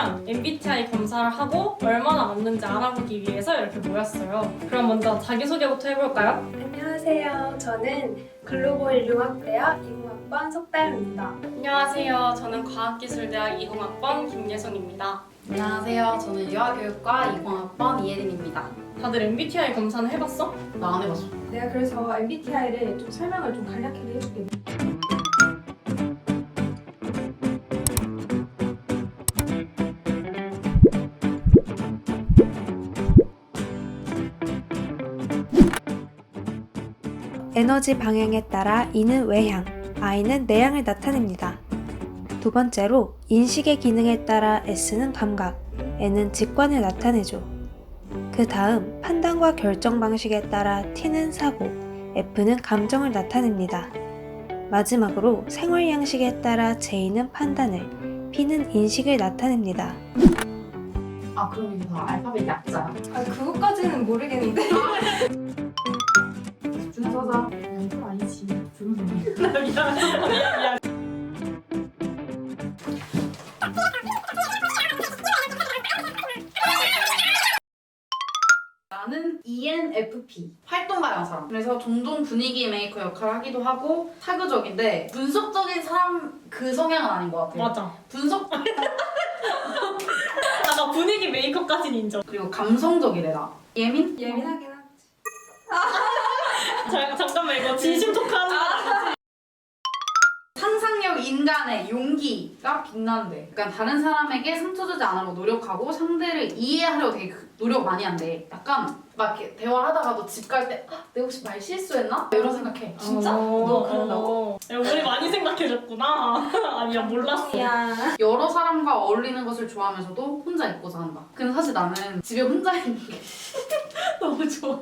뭐냐면 MBTI 검사를 하고 얼마나 맞는지 알아보기 위해서 이렇게 모였어요. 그럼 먼저 자기소개부터 해볼까요? 안녕하세요. 저는 글로벌 융합대학 20학번 석다현입니다. 안녕하세요. 저는 과학기술대학 20학번 김예송입니다. 안녕하세요. 저는 유아교육과 20학번 이혜린입니다. 다들 MBTI 검사는 해봤어? 나 안 해봤어. 내가 그래서 MBTI를 좀 설명을 좀 간략하게 해줄게. 에너지 방향에 따라 E는 외향, I는 내향을 나타냅니다. 두 번째로 인식의 기능에 따라 S는 감각, N은 직관을 나타내죠. 그 다음 판단과 결정 방식에 따라 T는 사고, F는 감정을 나타냅니다. 마지막으로 생활 양식에 따라 J는 판단을, P는 인식을 나타냅니다. 아, 그럼 이거 다 알파벳 약자야? 아, 그것까지는 모르겠는데. 준서자. 이거 아니지. 준서. 미안. 나는 ENFP. 활동가형 사람. 그래서 종종 분위기 메이커 역할을 하기도 하고 사교적인데 분석적인 사람 그 성향은 아닌 것 같아요. 맞아. 분석 나 분위기 메이크업까지는 인정. 그리고 감성적이래 나. 예민? 예민하긴 하지. 잠깐만 이거 진심 토크하는 거 아니지? 상상력 인간의 용기가 빛난대. 그러니까 다른 사람에게 상처 주지 않으려고 노력하고 상대를 이해하려고 되게 노력 많이 한대. 약간 막 이렇게 대화를 하다가도 집 갈 때 내가 혹시 말 실수했나? 이런 생각해. 진짜? 너 그런다고? 야, 우리 많이 생각해줬구나. 아니야 몰랐어. 야. 여러 사람과 어울리는 것을 좋아하면서도 혼자 있고자 한다. 근데 사실 나는 집에 혼자 있는 게 너무 좋아.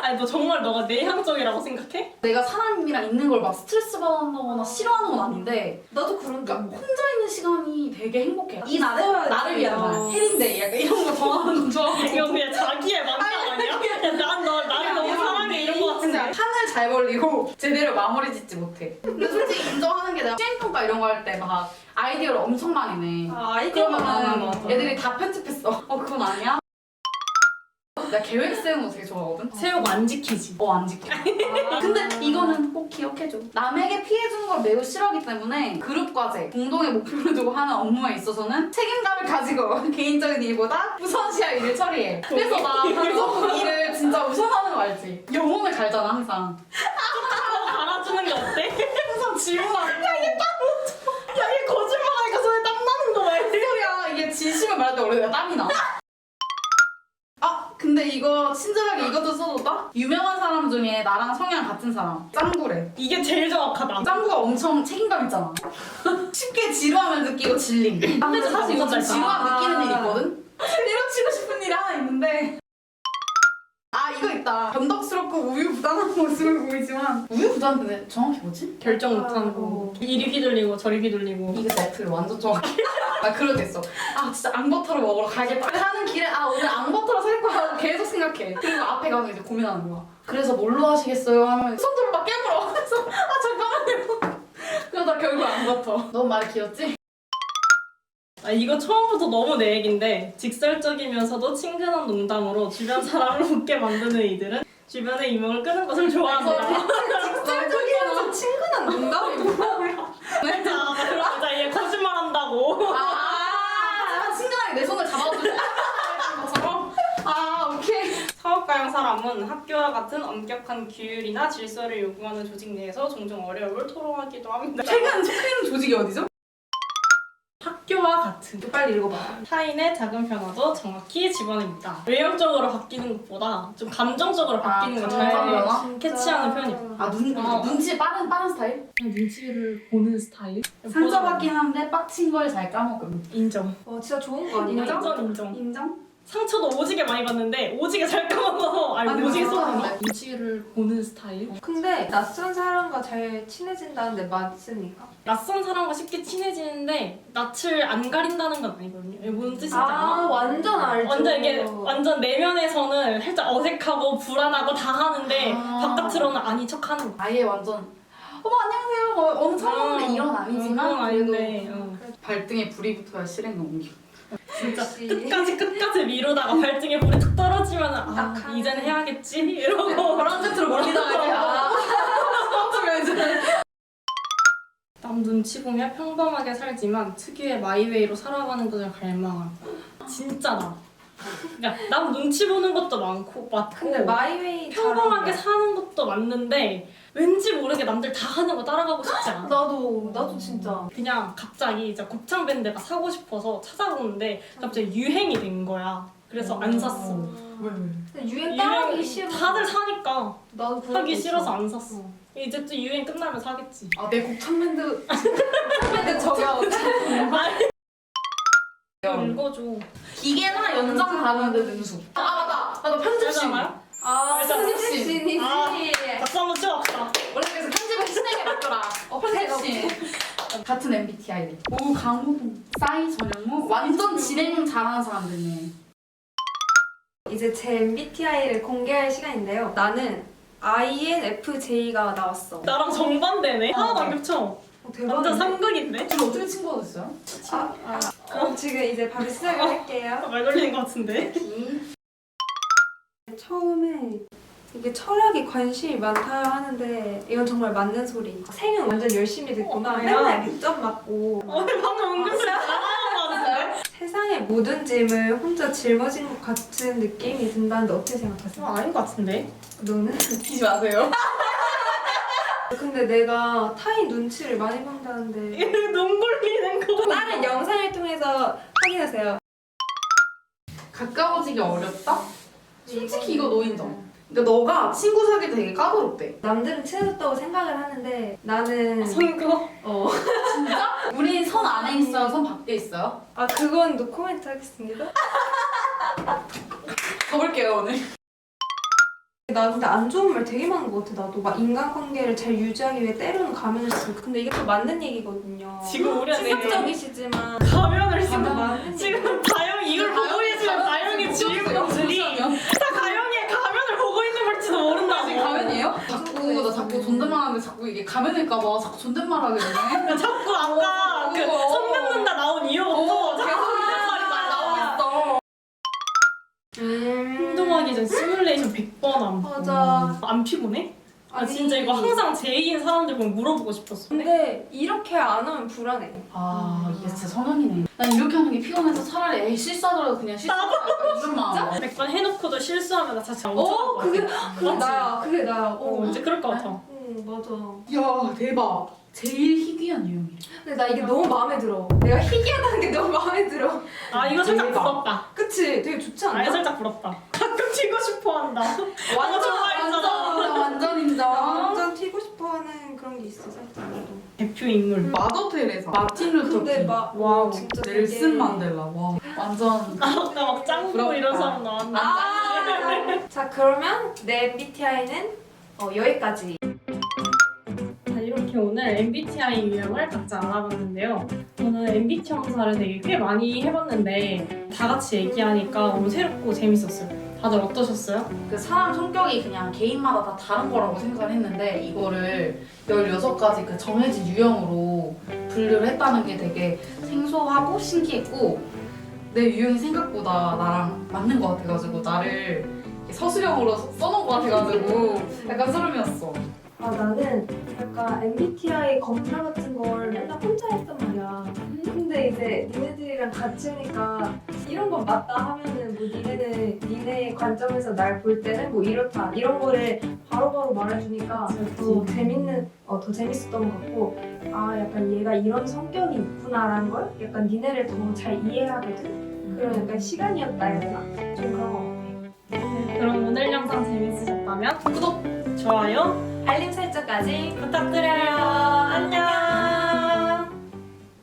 아니 너 정말 너가 내향적이라고 생각해? 내가 사람이랑 있는 걸 막 스트레스 받거나 싫어하는 건 아닌데 나도 그런가? 그러니까 혼자 있는 시간이 되게 행복해. 이 있어야지. 나를 위한 거야. 해링데이 약간 이런 거 정하는 거 좋아하고. 이거 그냥 자기의 망상 아니야? 야, 나를 너무 사랑해 이런 거 같은데. 판을 잘 벌리고 제대로 마무리 짓지 못해. 근데 솔직히 인정하는 게 내가 수행평가 이런 거 할 때 막 아이디어를 엄청 많이 내. 그러면은 애들이 다 편집했어. 그건 아니야? 나 계획 세우는 거 되게 좋아하거든? 세우고 안 지키지. 안 지켜. 근데 이거는 꼭 기억해줘. 남에게 피해주는 걸 매우 싫어하기 때문에 그룹 과제, 공동의 목표를 두고 하는 업무에 있어서는 책임감을 가지고 개인적인 일보다 우선시할 일을 처리해. 그래서 나 방송 일을 진짜 우선하는 거 알지? 영혼을 갈잖아 항상. 갈아주는 게 어때? 항상 질문하고. 야 이게 거짓말하니까 손에 땀 나는 거 말이야. 소리야. 이게 진심을 말할 때 원래 내가 땀이 나. 근데 이거 친절하게 이것도 써줬다? 유명한 사람 중에 나랑 성향 같은 사람 짱구래. 이게 제일 정확하다. 짱구가 엄청 책임감 있잖아. 쉽게 지루함을 느끼고 질림. 근데 사실 요즘 지루함 느끼는 일 있거든? 때려치고 싶은 일이 하나 있는데 이거 있다. 변덕스럽고 우유부단한 모습을 보이지만 우유부단한데 정확히 뭐지? 결정 못하는 거. 이리 휘둘리고 저리 휘둘리고. 이게 F를 완전 정확해. 그럴 때 있어. 진짜 앙버터를 먹으러 가야겠다. 하는 길에 오늘 앙버터를 살 거야 하고 계속 생각해. 그리고 앞에 가서 이제 고민하는 거야. 그래서 뭘로 하시겠어요? 하면 손톱을 막 깨물어. 그래서 잠깐만요. 그러다 결국 앙버터. 너무 말이 길었지? 이거 처음부터 너무 내 얘긴데 직설적이면서도 친근한 농담으로 주변 사람을 웃게 만드는 이들은 주변의 이목을 끄는 것을 좋아합니다. 직설적이면서 친근한 농담이 뭐야? 맞아 얘 거짓말한다고. 친근하게 내 손을 잡아주는 것처럼. 오케이. 사업가형 사람은 학교와 같은 엄격한 규율이나 질서를 요구하는 조직 내에서 종종 어려움을 토로하기도 합니다. 최근 속해 있는 조직이 어디죠? 학교와 같은 빨리 읽어봐. 타인의 작은 변화도 정확히 집어냅니다. 외형적으로 바뀌는 것보다 좀 감정적으로 바뀌는 걸 잘 감정 캐치하는 편이야. 눈치 빠른 스타일? 눈치를 보는 스타일? 상처받긴 한데 빡친 걸 잘 까먹음. 인정. 진짜 좋은 거 아니야? 인정. 인정? 상처도 오지게 많이 받는데 오지게 잘 까먹어서 오지게 쏘는 거. 네. 눈치를 보는 스타일? 근데 낯선 사람과 잘 친해진다는데 맞습니까? 낯선 사람과 쉽게 친해지는데 낯을 안 가린다는 건 아니거든요. 이게 무슨 뜻인지 알아? 완전 알죠. 완전 이게 완전 내면에서는 살짝 어색하고 불안하고 다 하는데 바깥으로는 아닌 척하는 거. 아예 완전 안녕하세요. 어느 처음 봤는데 이런 아니지만 그건 아닌데. 발등에 불이 붙어야 실행을 옮기고. 진짜 역시. 끝까지 미루다가 발등에 불이 툭 떨어지면 아 딱 이제는 해야겠지 이러고 그런 끝으로 몰리다가 이제 남 눈치 보며 평범하게 살지만 특유의 마이웨이로 살아가는 것을 갈망함. 진짜 나. 그러니까 남 눈치 보는 것도 많고 맞고 근데 마이웨이 평범하게 사는 것도 맞는데 왠지 모르게 남들 다 하는 거 따라가고 싶지 않아. 나도 진짜. 그냥 갑자기 이제 곱창 밴드가 사고 싶어서 찾아보는데 갑자기 유행이 된 거야. 그래서 안 샀어. 왜? 유행 따라하기 싫어. 다들 사니까 나도 그런 하기 거 싫어서 있어. 안 샀어. 이제 또 유행 끝나면 사겠지. 내 곱창밴드 저기하고 읽어줘. 기계나 연장 다루는데 능수. 맞아 편집신. 알잖아요? 아, 알잖아. 편집신이지. 아. 박수 한번 치워봅시다. 원래 그래서 편집은 신에게 맡겨라. 편집신. 같은 MBTI. 오 강호동. 싸이 전현무. 완전 진행 잘하는 사람들이네. 이제 제 MBTI를 공개할 시간인데요. 나는 INFJ가 나왔어. 나랑 정반대네. 하나도 안 겹쳐. 완전 대박이네. 상극인데? 근데 어떻게 친구가 됐어요? 그럼 지금 이제 바로 시작을 할게요. 말 걸리는 것 같은데? 처음에 이게 철학에 관심이 많다 하는데 이건 정말 맞는 소리. 생은 완전 열심히 듣구나. 맨날 100점 맞고 방금 은근슬 잘하는 것 같은데? 세상의 모든 짐을 혼자 짊어진 것 같은 느낌이 든다는데 어떻게 생각하세요? 아닌 것 같은데? 너는? 웃기지 마세요. 근데 내가 타인 눈치를 많이 본다는데 눈 걸리는 거. 다른 영상을 통해서 확인하세요. 가까워지기 어렵다? 솔직히 이거 노인정. 그러니까 너가 친구 사귈 때 되게 까다롭대. 남들은 친해졌다고 생각을 하는데 나는 선거? 진짜? 우린 선 안에 있어요? 선 밖에 있어요? 아 그건 노코멘트 하겠습니다. 가볼게요 오늘. 나 근데 안 좋은 말 되게 많은 것 같아. 나도 막 인간관계를 잘 유지하기 위해 때로는 가면을 쓰고. 근데 이게 또 맞는 얘기거든요. 지금 우리한테 시각적이시지만 가면을 진짜 쓰고 맞는 얘기. 지금 다영이 이걸 보고 있으면 다영이 지금 것들이 다 다영이의 가면을 보고 있는 걸지도 모른다고. 지금 가면이에요? 나 자꾸 존댓말하는데 자꾸 이게 가면일까봐 자꾸 존댓말하게 되네. 자꾸 아까 그 손 긋는다 나온 이후부터 자꾸 존댓말이 막 나오고 있어. 운동하기 전 시뮬레이션 100번 함. 맞아. 안 피곤해? 아 아니. 진짜 이거 항상 제2인 사람들 보면 물어보고 싶었어. 근데 이렇게 안 하면 불안해. 이게 진짜 성향이네. 난 이렇게 하는 게 피곤해서 차라리 에이 실수하더라도 그냥 실수하자. 이런 마음. 100번 해놓고도 실수하면 나 진짜 안 그게 맞지? 나야. 그게 나야. 이제 그럴 것 같아. 맞아. 야 대박. 제일 희귀한 유형이래. 근데 나 이게 너무 마음에 들어. 내가 희귀하다는 게 너무 마음에 들어. 아 이거 살짝 대박. 부럽다. 그치? 되게 좋지 않아? 아 살짝 부럽다. 가끔 튀고 싶어한다. 완전 인정. 완전 튀고 싶어하는 그런 게 있어 살짝. 대표 인물. 마더 테레사, 마틴 루터 근데 킹, 막 와우. 진짜 넬슨 되게- 만델라. 와 완전 아까 막 짱구 부럽다. 이런 사람 나왔는데. 자 그러면 내 MBTI는 여기까지. 자 이렇게 오늘 MBTI 유형을 각자 알아봤는데요. 저는 MBTI 검사를 되게 꽤 많이 해봤는데 다 같이 얘기하니까 너무 새롭고 재밌었어요. 다들 어떠셨어요? 그 사람 성격이 그냥 개인마다 다 다른 거라고 생각을 했는데 이거를 16가지 그 정해진 유형으로 분류를 했다는 게 되게 생소하고 신기했고 내 유형이 생각보다 나랑 맞는 것 같아가지고 나를 이렇게 서술형으로 써놓은 것 같아가지고 약간 소름이었어. 나는 약간 MBTI 검사 같은 걸 맨날 혼자 했단 말이야. 근데 이제 니네들이랑 같이 하니까 이런 건 맞다 하면은 뭐 니네는 니네 관점에서 날 볼 때는 뭐 이렇다 이런 거를 바로바로 말해주니까 더 더 재밌었던 것 같고 약간 얘가 이런 성격이 있구나라는 걸 약간 니네를 더 잘 이해하거든. 그런 약간 시간이었다 해야 되나? 좀 그런 것 같아. 그럼 오늘 영상 재밌으셨다면 구독, 좋아요, 알림 설정까지 부탁드려요. 안녕.